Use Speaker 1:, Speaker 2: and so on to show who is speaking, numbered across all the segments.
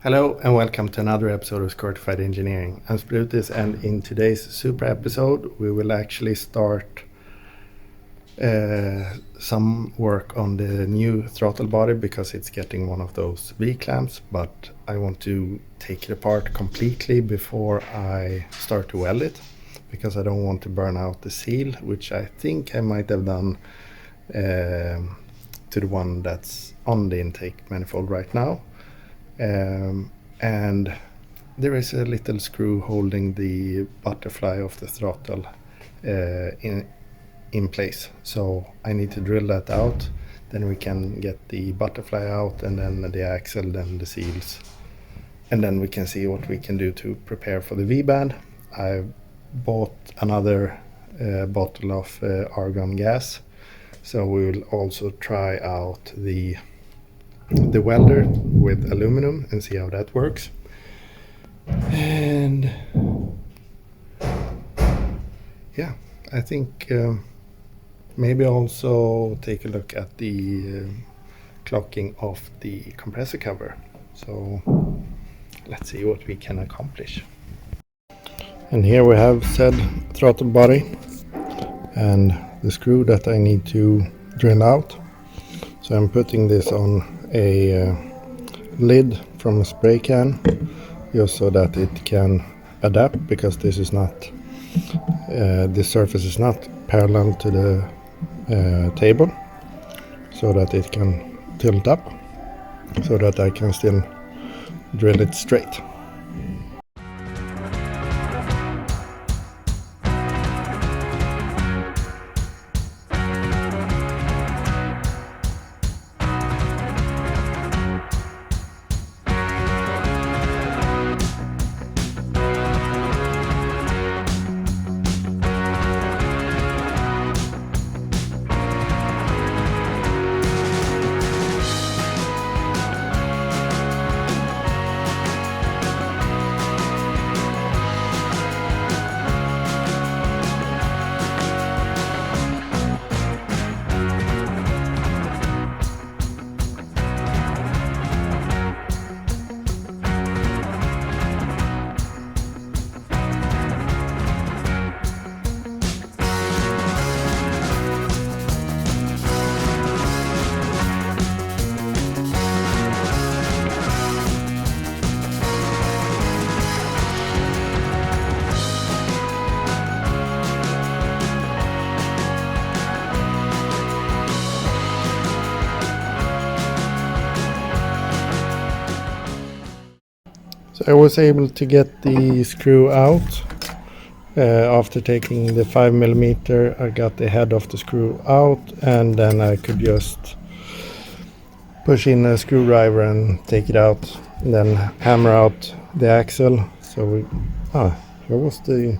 Speaker 1: Hello and welcome to another episode of Certified Engineering. I'm Sprutis, and in today's Supra episode we will actually start some work on the new throttle body because it's getting one of those V-clamps, but I want to take it apart completely before I start to weld it because I don't want to burn out the seal, which I think I might have done to the one that's on the intake manifold right now. And there is a little screw holding the butterfly of the throttle in place, so I need to drill that out, then we can get the butterfly out, and then the axle, then the seals, and then we can see what we can do to prepare for the V-band. I bought another bottle of argon gas, so we will also try out the welder with aluminum and see how that works. And yeah, I think maybe also take a look at the clocking of the compressor cover. So let's see what we can accomplish. And here we have said throttle body and the screw that I need to drill out. So I'm putting this on a lid from a spray can just so that it can adapt, because this is not this surface is not parallel to the table, so that it can tilt up so that I can still drill it straight. So I was able to get the screw out after taking the 5mm. I got the head of the screw out, and then I could just push in a screwdriver and take it out, and then hammer out the axle. So here was the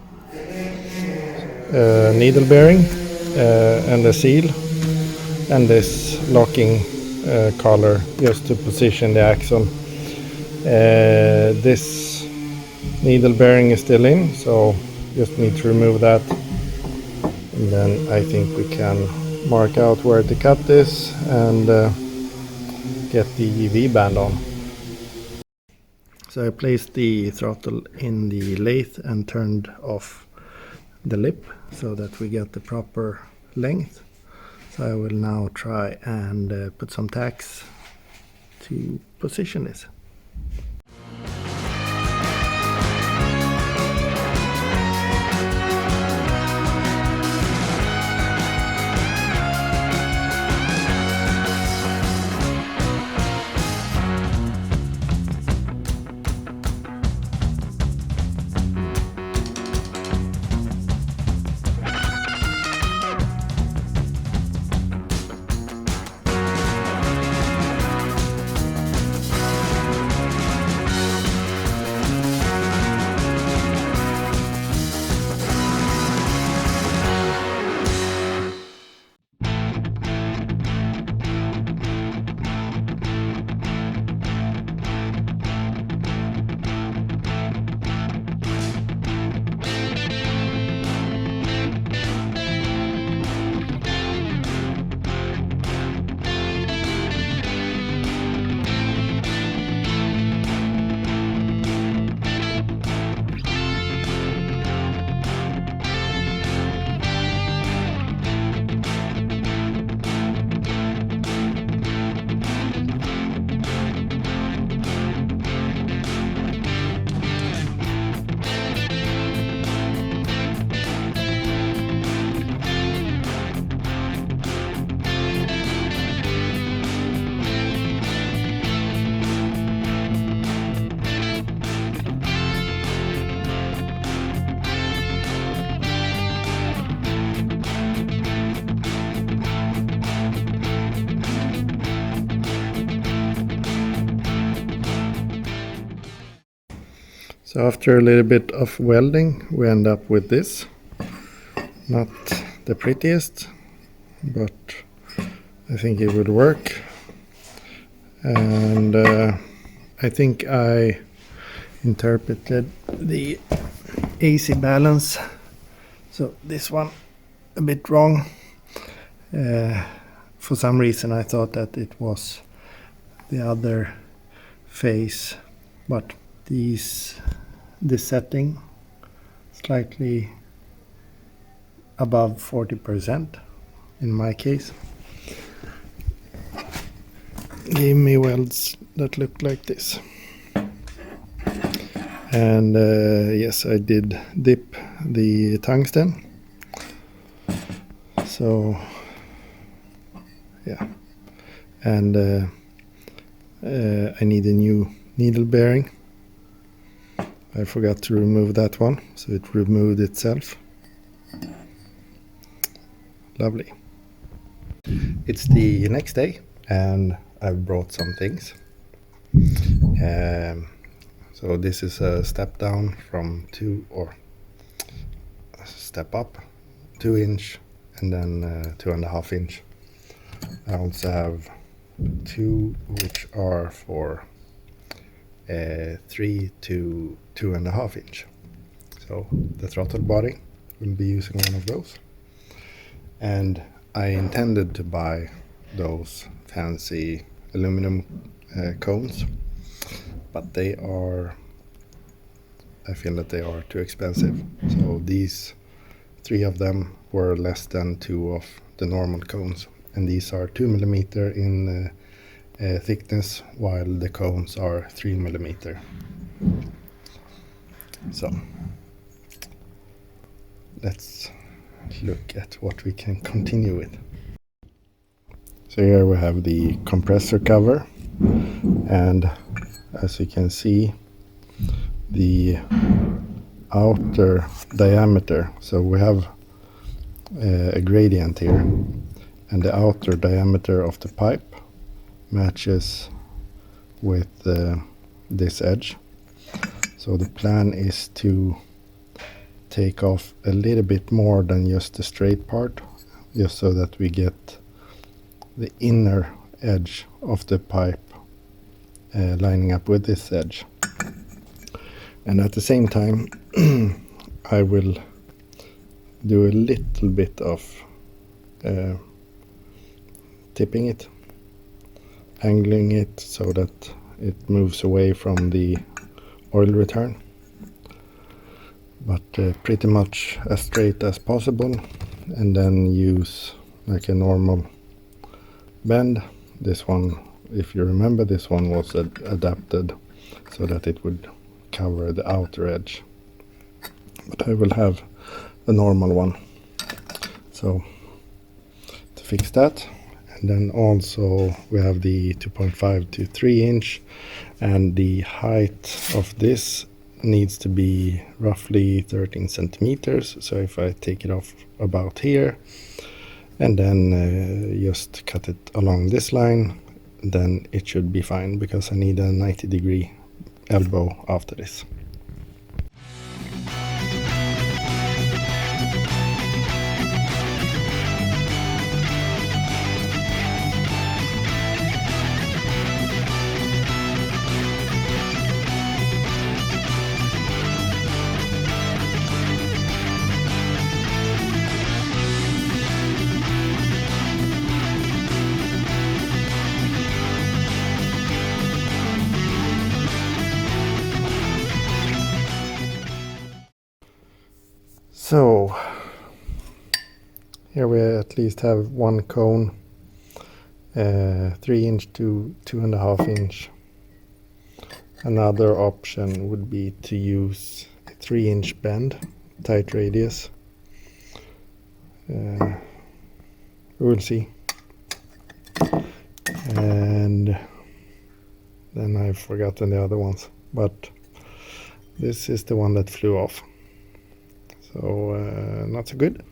Speaker 1: needle bearing and the seal, and this locking collar just to position the axle. This needle bearing is still in, so just need to remove that, and then I think we can mark out where to cut this and get the V-band on. So I placed the throttle in the lathe and turned off the lip so that we get the proper length. So I will now try and put some tacks to position this. So after a little bit of welding, we end up with this. Not the prettiest, but I think it would work. And I think I interpreted the AC balance, so this one a bit wrong. For some reason I thought that it was the other phase, but this setting slightly above 40% in my case gave me welds that look like this. And yes, I did dip the tungsten, so yeah, and I need a new needle bearing. I forgot to remove that one, so it removed itself. Lovely. It's the next day and I've brought some things. So this is a step down from 2, or a step up 2 inch, and then 2.5 inch. I also have 2 which are for 3 to 2.5 inch. So the throttle body will be using one of those. And I intended to buy those fancy aluminum cones, but they are, I feel that they are too expensive. So these 3 of them were less than 2 of the normal cones, and these are 2 millimeter in thickness, while the cones are 3 millimeter. So let's look at what we can continue with. So here we have the compressor cover, and as you can see, the outer diameter, so we have a gradient here, and the outer diameter of the pipe matches with this edge. So the plan is to take off a little bit more than just the straight part, just so that we get the inner edge of the pipe lining up with this edge. And at the same time I will do a little bit of tipping it, angling it so that it moves away from the oil return, but pretty much as straight as possible, and then use like a normal bend. This one, if you remember, this one was adapted so that it would cover the outer edge, but I will have a normal one. So to fix that, and then also we have the 2.5 to 3 inch, and the height of this needs to be roughly 13 centimeters. So if I take it off about here and then just cut it along this line, then it should be fine, because I need a 90-degree elbow after this. So here we at least have one cone, 3 inch to 2.5 inch. Another option would be to use a 3 inch bend, tight radius. We will see. And then I've forgotten the other ones, but this is the one that flew off. So not so good.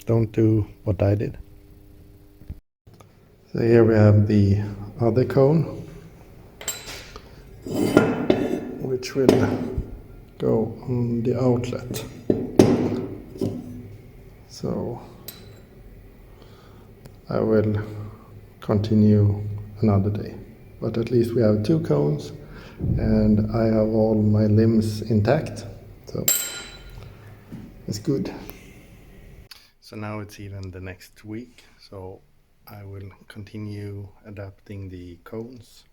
Speaker 1: Don't do what I did. So here we have the other cone, which which will go on the outlet. So I will continue another day, but at least we have 2 cones and I have all my limbs intact, so it's good. So now it's even the next week, so I will continue adapting the cones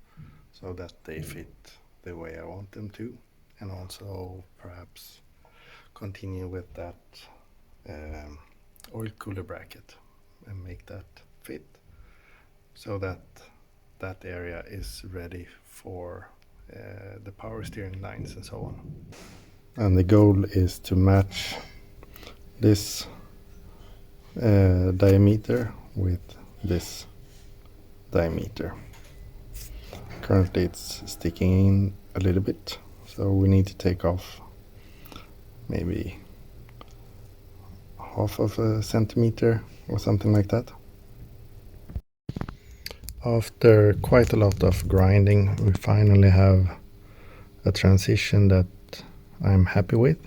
Speaker 1: so that they fit the way I want them to, and also perhaps continue with that oil cooler bracket and make that fit so that that area is ready for the power steering lines and so on. And the goal is to match this diameter with this diameter. Currently it's sticking in a little bit, so we need to take off maybe half of a centimeter or something like that. After quite a lot of grinding, we finally have a transition that I'm happy with.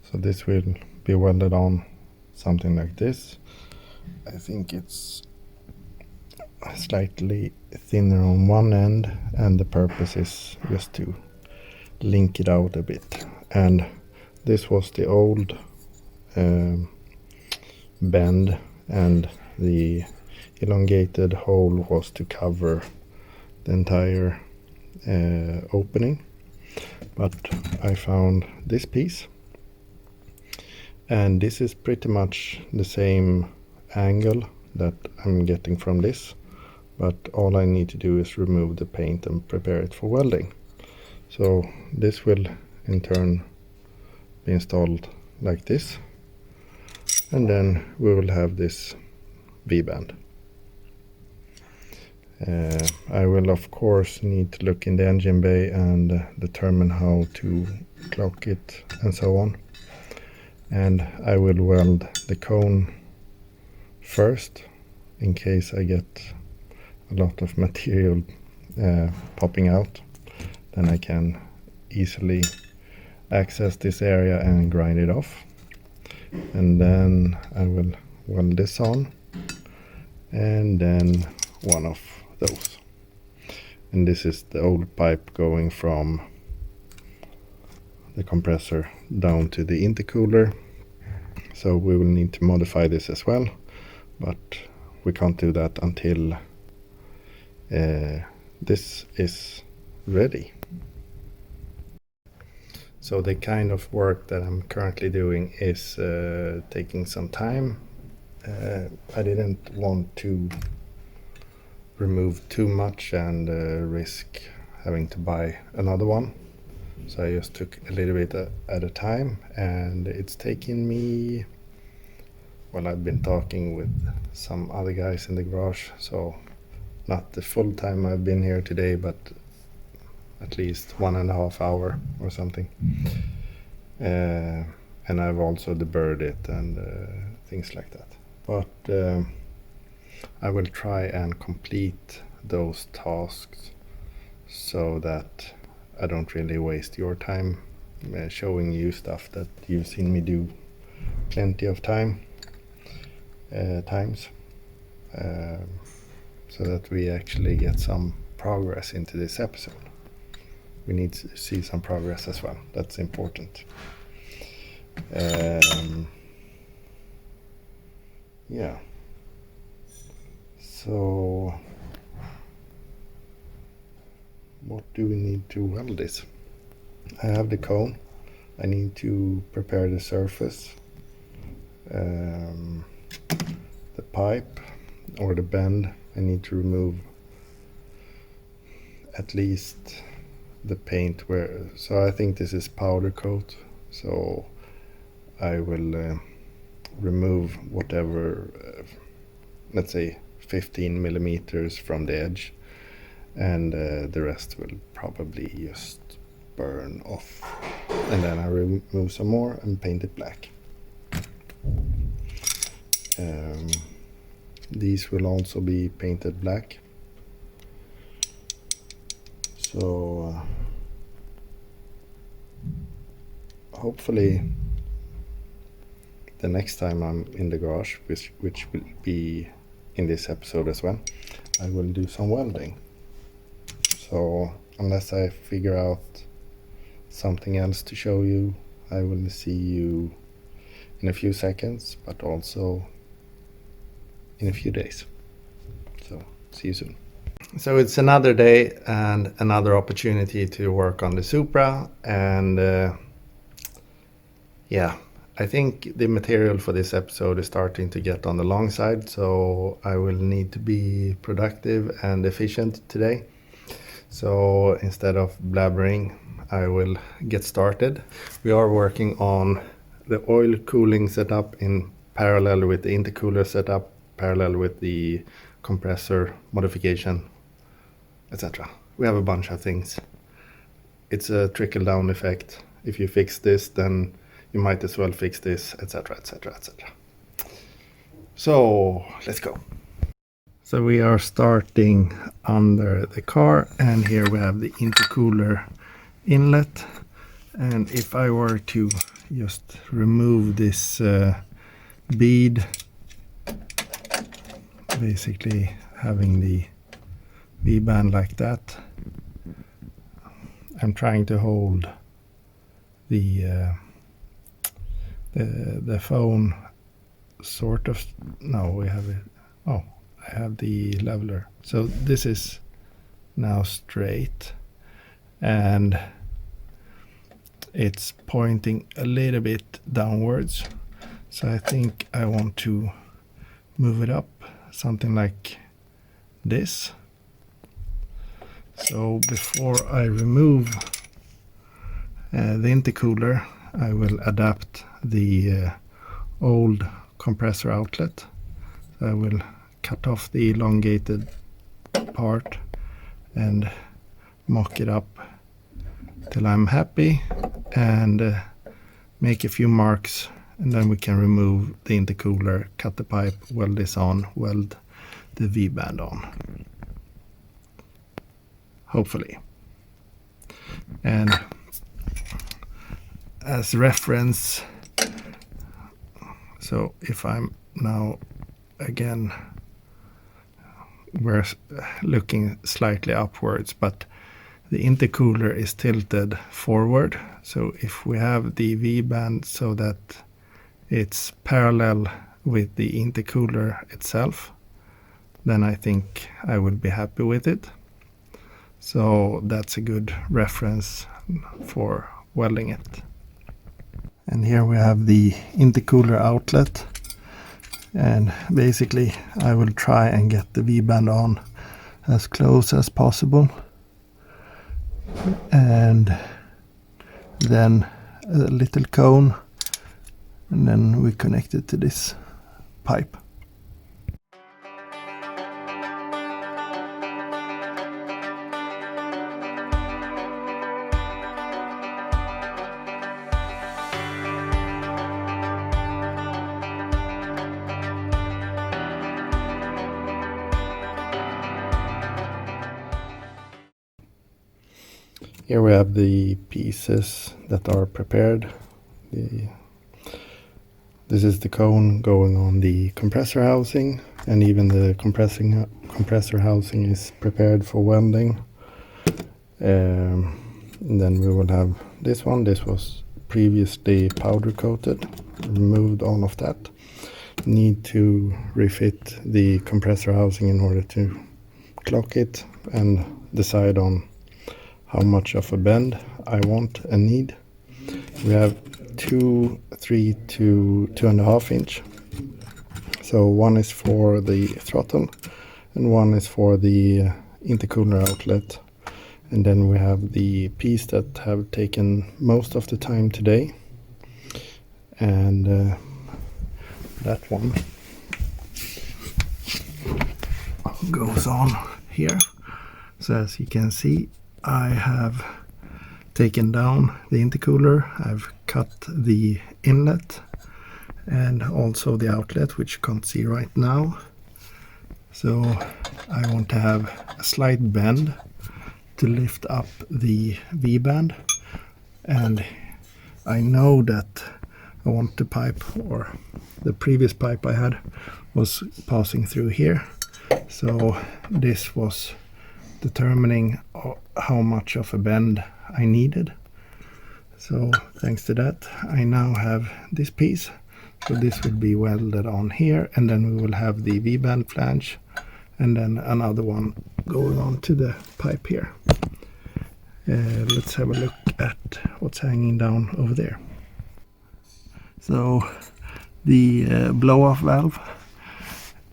Speaker 1: So this will be welded on something like this. I think it's slightly thinner on one end, and the purpose is just to link it out a bit. And this was the old bend, and the elongated hole was to cover the entire opening. But I found this piece, and this is pretty much the same angle that I'm getting from this, but all I need to do is remove the paint and prepare it for welding. So this will in turn be installed like this, and then we will have this V-band. I will of course need to look in the engine bay and determine how to clock it and so on. And I will weld the cone first in case I get a lot of material popping out. Then I can easily access this area and grind it off. And then I will weld this on, and then one of those. And this is the old pipe going from the compressor down to the intercooler, so we will need to modify this as well, but we can't do that until this is ready. So the kind of work that I'm currently doing is taking some time. I didn't want to remove too much and risk having to buy another one, so I just took a little bit at a time, and it's taken me, well, I've been talking with some other guys in the garage, so not the full time I've been here today, but at least 1.5 hours or something. And I've also deburred it and things like that, but I will try and complete those tasks so that I don't really waste your time showing you stuff that you've seen me do plenty of times, so that we actually get some progress into this episode. We need to see some progress as well. That's important. Yeah. So what do we need to weld this? I have the cone. I need to prepare the surface, the pipe or the bend. I need to remove at least the paint so I think this is powder coat, so I will remove whatever, let's say 15 millimeters from the edge, and the rest will probably just burn off, and then I remove some more and paint it black. These will also be painted black, so hopefully the next time I'm in the garage, which will be in this episode as well, I will do some welding. So unless I figure out something else to show you, I will see you in a few seconds, but also in a few days. So see you soon. So it's another day and another opportunity to work on the Supra, and yeah, I think the material for this episode is starting to get on the long side, so I will need to be productive and efficient today. So instead of blabbering, I will get started. We are working on the oil cooling setup in parallel with the intercooler setup, parallel with the compressor modification, etc. We have a bunch of things. It's a trickle-down effect. If you fix this, then you might as well fix this, etc., etc., etc. So let's go. So we are starting under the car, and here we have the intercooler inlet. And if I were to just remove this bead, basically having the V-band like that, I'm trying to hold the phone sort of. No, we have it. Oh, I have the leveler. So this is now straight, and it's pointing a little bit downwards. So I think I want to move it up, something like this. So before I remove the intercooler, I will adapt the old compressor outlet. So I will cut off the elongated part and mock it up till I'm happy, and make a few marks, and then we can remove the intercooler, cut the pipe, weld this on, weld the V-band on, hopefully. And as reference, so if I'm now again, we're looking slightly upwards, but the intercooler is tilted forward. So if we have the V-band so that it's parallel with the intercooler itself, then I think I would be happy with it. So that's a good reference for welding it. And here we have the intercooler outlet, and basically I will try and get the V-band on as close as possible, and then a little cone, and then we connect it to this pipe. Here we have the pieces that are prepared. This is the cone going on the compressor housing, and even the compressor housing is prepared for welding. And then we will have this one. This was previously powder coated. Removed all of that. Need to refit the compressor housing in order to clock it and decide on how much of a bend I want and need. We have 2, 3 to 2.5 inch. So one is for the throttle and one is for the intercooler outlet. And then we have the piece that have taken most of the time today. And that one goes on here. So as you can see, I have taken down the intercooler, I've cut the inlet and also the outlet, which you can't see right now. So I want to have a slight bend to lift up the V-band, and I know that I want the pipe, or the previous pipe I had was passing through here, so this was determining how much of a bend I needed. So thanks to that I now have this piece, so this will be welded on here, and then we will have the V-band flange and then another one going on to the pipe here. Let's have a look at what's hanging down over there. So the blow-off valve,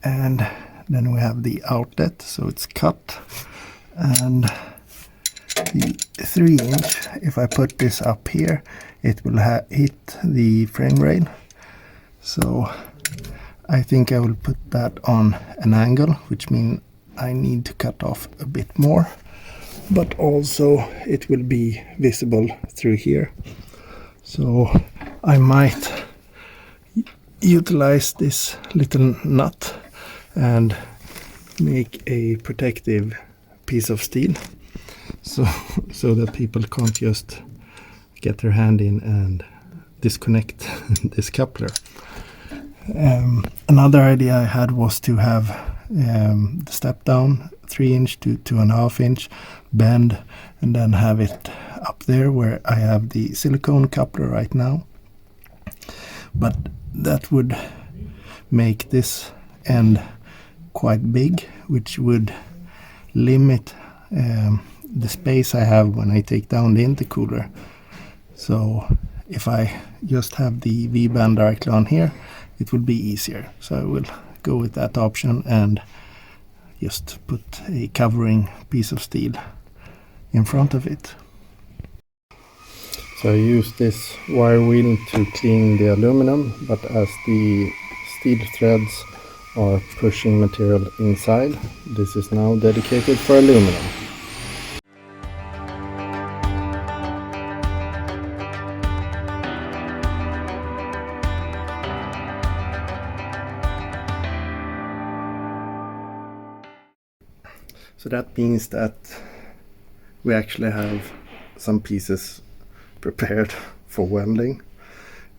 Speaker 1: and then we have the outlet, so it's cut, and the 3-inch, if I put this up here, it will hit the frame rail, so I think I will put that on an angle, which means I need to cut off a bit more, but also it will be visible through here, so I might utilize this little nut and make a protective piece of steel, so that people can't just get their hand in and disconnect this coupler. Another idea I had was to have the step down 3-inch to 2.5-inch bend, and then have it up there where I have the silicone coupler right now, but that would make this end quite big, which would limit the space I have when I take down the intercooler. So if I just have the V-band directly on here, it would be easier. So I will go with that option and just put a covering piece of steel in front of it. So I use this wire wheel to clean the aluminum, but as the steel threads are pushing material inside, this is now dedicated for aluminum. So that means that we actually have some pieces prepared for welding.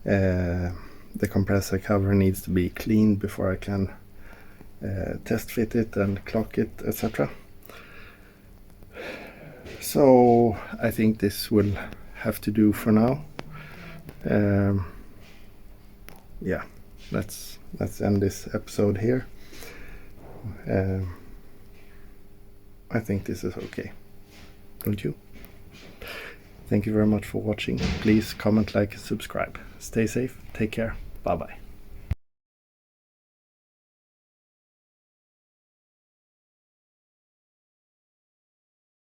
Speaker 1: The compressor cover needs to be cleaned before I can test fit it and clock it, etc. So I think this will have to do for now. Yeah, let's end this episode here. I think this is okay, don't you? Thank you very much for watching. Please comment, like, and subscribe. Stay safe, take care, bye bye.